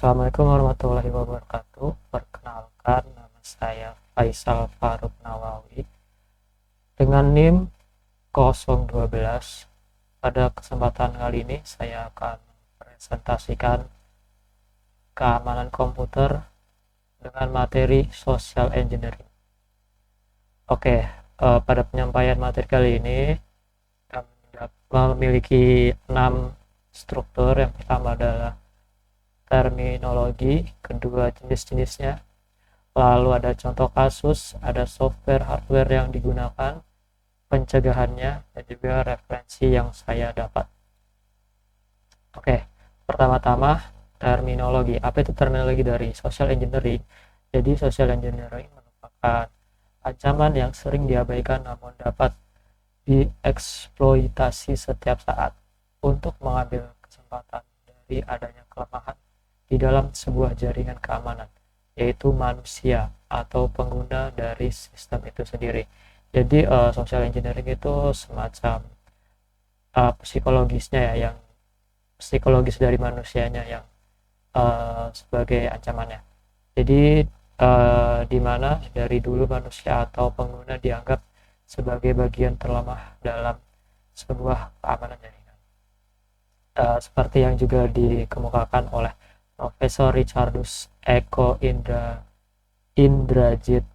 Assalamualaikum warahmatullahi wabarakatuh. Perkenalkan, nama saya Faisal Faruk Nawawi dengan NIM 012. Pada kesempatan kali ini saya akan presentasikan keamanan komputer dengan materi social engineering. Oke, pada penyampaian materi kali ini kami memiliki 6 struktur. Yang pertama adalah terminologi, kedua jenis-jenisnya, lalu ada contoh kasus, ada software hardware yang digunakan, pencegahannya, dan juga referensi yang saya dapat. Oke, pertama-tama terminologi. Apa itu terminologi dari social engineering? Jadi social engineering merupakan ancaman yang sering diabaikan namun dapat dieksploitasi setiap saat untuk mengambil kesempatan dari adanya kelemahan di dalam sebuah jaringan keamanan, yaitu manusia atau pengguna dari sistem itu sendiri. Jadi social engineering itu semacam psikologisnya ya, yang psikologis dari manusianya yang sebagai ancamannya. Jadi di mana dari dulu manusia atau pengguna dianggap sebagai bagian terlemah dalam sebuah keamanan jaringan. Seperti yang juga dikemukakan oleh Profesor Richardus Eko Indrajit,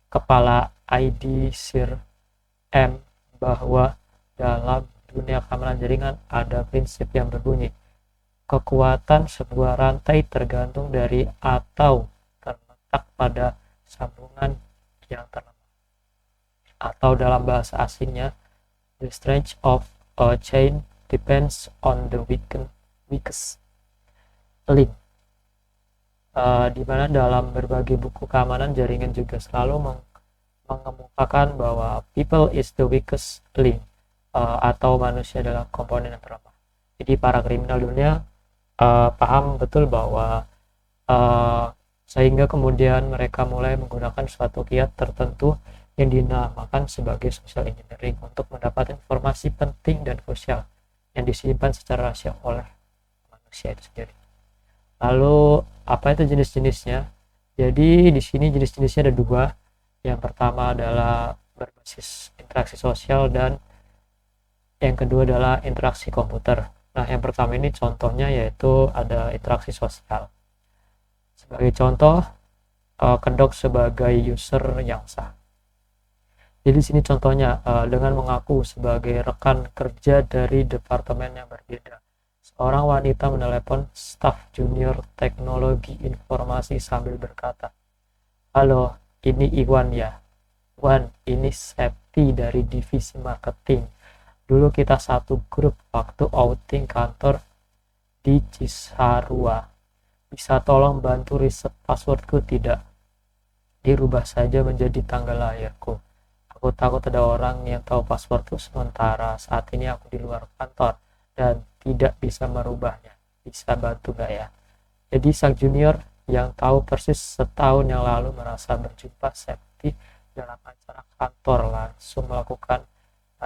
Kepala ID CIRM, bahwa dalam dunia keamanan jaringan ada prinsip yang berbunyi, kekuatan sebuah rantai tergantung dari atau terletak pada sambungan yang terlemah. Atau dalam bahasa asingnya, the strength of a chain depends on the weakest link. Di mana dalam berbagai buku keamanan jaringan juga selalu mengemukakan bahwa people is the weakest link, atau manusia adalah komponen yang terlemah. Jadi para kriminal dunia paham betul bahwa sehingga kemudian mereka mulai menggunakan suatu kiat tertentu yang dinamakan sebagai social engineering untuk mendapatkan informasi penting dan krusial yang disimpan secara rahasia oleh manusia itu sendiri. Lalu apa itu jenis-jenisnya? Jadi di sini jenis-jenisnya ada dua. Yang pertama adalah berbasis interaksi sosial dan yang kedua adalah interaksi komputer. Nah, yang pertama ini contohnya yaitu ada interaksi sosial. Sebagai contoh, kedok sebagai user yang sah. Jadi di sini contohnya dengan mengaku sebagai rekan kerja dari departemen yang berbeda. Seorang wanita menelepon staf junior teknologi informasi sambil berkata, "Halo, ini Iwan ya. Wan, ini Septi dari divisi marketing. Dulu kita satu grup waktu outing kantor di Cisarua. Bisa tolong bantu riset passwordku tidak? Dirubah saja menjadi tanggal lahirku. Aku takut ada orang yang tahu passwordku sementara saat ini aku di luar kantor dan tidak bisa merubahnya. Bisa bantu gak ya?" Jadi sang junior yang tahu persis setahun yang lalu merasa berjumpa Septi dalam acara kantor langsung melakukan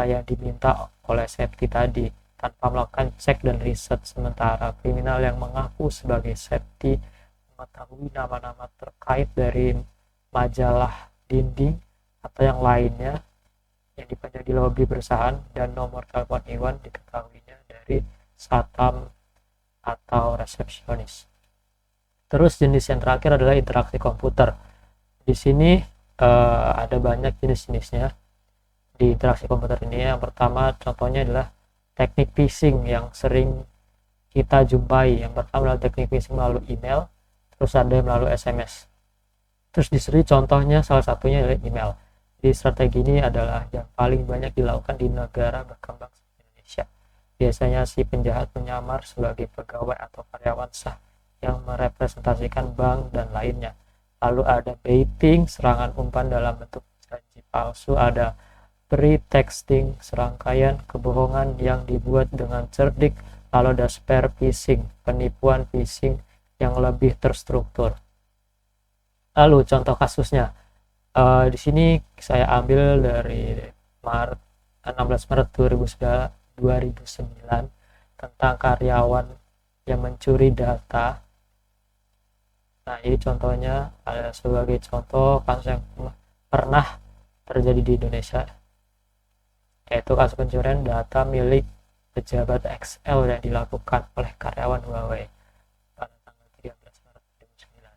yang diminta oleh Septi tadi tanpa melakukan cek dan riset. Sementara kriminal yang mengaku sebagai Septi mengetahui nama-nama terkait dari majalah dinding atau yang lainnya yang dipajang di lobi perusahaan, dan nomor telepon Iwan diketahuinya dari satam atau resepsionis. Terus jenis yang terakhir adalah interaksi komputer. Di sini ada banyak jenis-jenisnya di interaksi komputer ini. Yang pertama contohnya adalah teknik phishing yang sering kita jumpai. Yang pertama adalah teknik phishing melalui email, terus ada yang melalui SMS. Terus di sini contohnya salah satunya adalah email. Di strategi ini adalah yang paling banyak dilakukan di negara berkembang seperti Indonesia. Biasanya si penjahat menyamar sebagai pegawai atau karyawan sah yang merepresentasikan bank dan lainnya. Lalu ada baiting, serangan umpan dalam bentuk janji palsu. Ada pretexting, serangkaian kebohongan yang dibuat dengan cerdik. Lalu ada spear phishing, penipuan phishing yang lebih terstruktur. Lalu contoh kasusnya, di sini saya ambil dari 16 Maret 2009 tentang karyawan yang mencuri data Nah, ini contohnya ada sebagai contoh kasus yang pernah terjadi di Indonesia, yaitu kasus pencurian data milik pejabat XL yang dilakukan oleh karyawan Huawei pada tanggal 13 Maret 2009.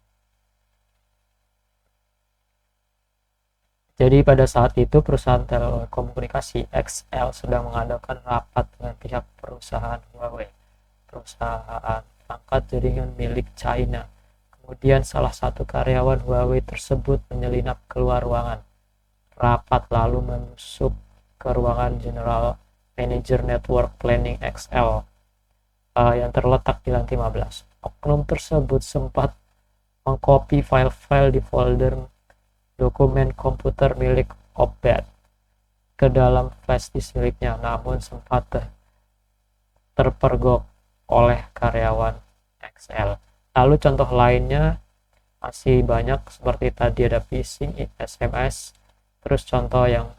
Jadi pada saat itu perusahaan telekomunikasi XL sedang mengadakan rapat dengan pihak perusahaan Huawei, perusahaan perangkat jaringan milik China. Kemudian salah satu karyawan Huawei tersebut menyelinap keluar ruangan rapat lalu masuk ke ruangan General Manager Network Planning XL yang terletak di lantai 15. Oknum tersebut sempat mengcopy file-file di folder dokumen komputer milik Obed ke dalam flash disk miliknya, namun sempat terpergok oleh karyawan XL. Lalu contoh lainnya masih banyak, seperti tadi ada phishing, SMS, terus contoh yang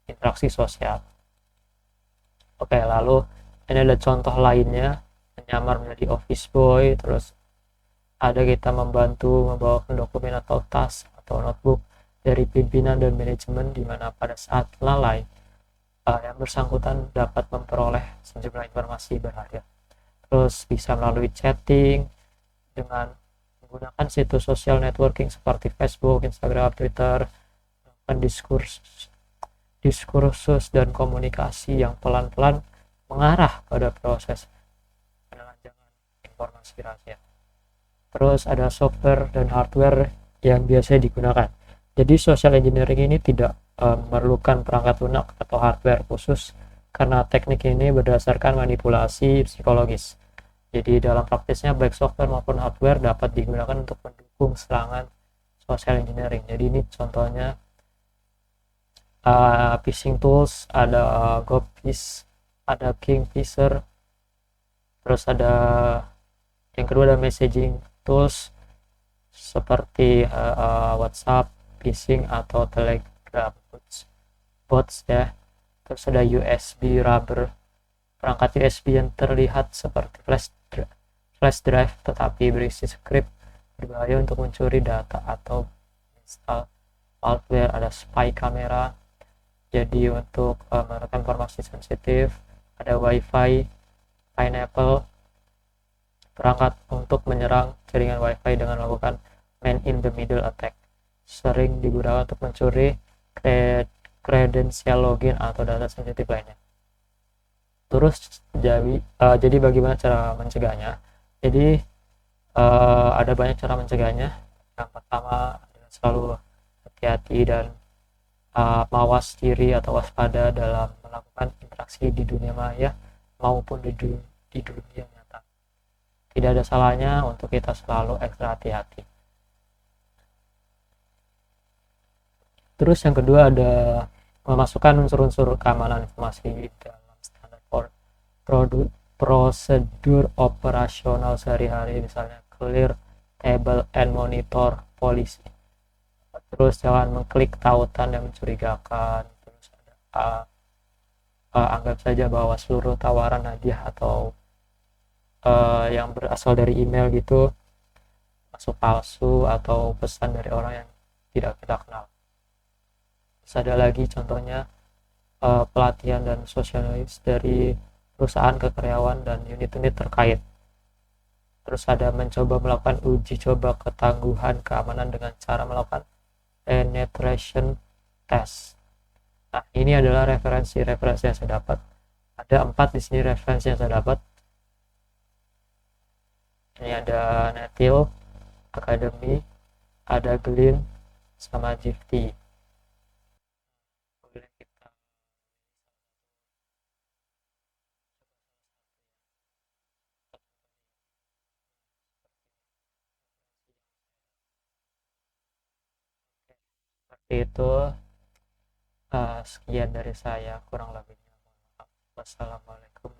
interaksi sosial. Oke, lalu ini ada contoh lainnya, menyamar menjadi office boy, terus ada kita membantu membawakan dokumen atau tas atau notebook dari pimpinan dan manajemen, di mana pada saat lalai yang bersangkutan dapat memperoleh sejumlah informasi berharga. Terus bisa melalui chatting dengan menggunakan situs sosial networking seperti Facebook, Instagram, Twitter, dan diskursus dan komunikasi yang pelan-pelan mengarah pada proses penelanjangan informasi rahasia. Terus ada software dan hardware yang biasa digunakan. Jadi social engineering ini tidak memerlukan perangkat lunak atau hardware khusus, karena teknik ini berdasarkan manipulasi psikologis. Jadi dalam praktisnya baik software maupun hardware dapat digunakan untuk mendukung serangan social engineering. Jadi ini contohnya phishing tools, ada GoPhish, ada Kingfisher, terus ada yang kedua ada messaging tools seperti WhatsApp, phishing atau Telegram bots ya. Terus ada USB rubber, perangkat USB yang terlihat seperti flash drive tetapi berisi script berbahaya untuk mencuri data atau install malware. Ada spy camera, jadi untuk merekam informasi sensitif. Ada wifi pineapple, perangkat untuk menyerang jaringan wifi dengan melakukan man in the middle attack, sering digunakan untuk mencuri kredensial login atau data sensitif lainnya. Terus jadi bagaimana cara mencegahnya? Jadi ada banyak cara mencegahnya. Yang pertama adalah selalu hati-hati dan mawas diri atau waspada dalam melakukan interaksi di dunia maya maupun di dunia nyata. Tidak ada salahnya untuk kita selalu ekstra hati-hati. Terus yang kedua ada memasukkan unsur-unsur keamanan informasi dalam standar prosedur operasional sehari-hari, misalnya clear table and monitor policy. Terus jangan mengklik tautan yang mencurigakan. Terus ada anggap saja bahwa seluruh tawaran hadiah atau yang berasal dari email gitu masuk palsu atau pesan dari orang yang tidak kita kenal. Terus ada lagi contohnya pelatihan dan sosialis dari perusahaan ke karyawan dan unit-unit terkait. Terus ada mencoba melakukan uji coba ketangguhan keamanan dengan cara melakukan penetration test. Nah, ini adalah referensi yang saya dapat. Ada 4 di sini referensi yang saya dapat. Ini ada Netil Academy, ada Glyn, sama Gifty. Seperti itu. Sekian dari saya, kurang lebihnya. Wassalamualaikum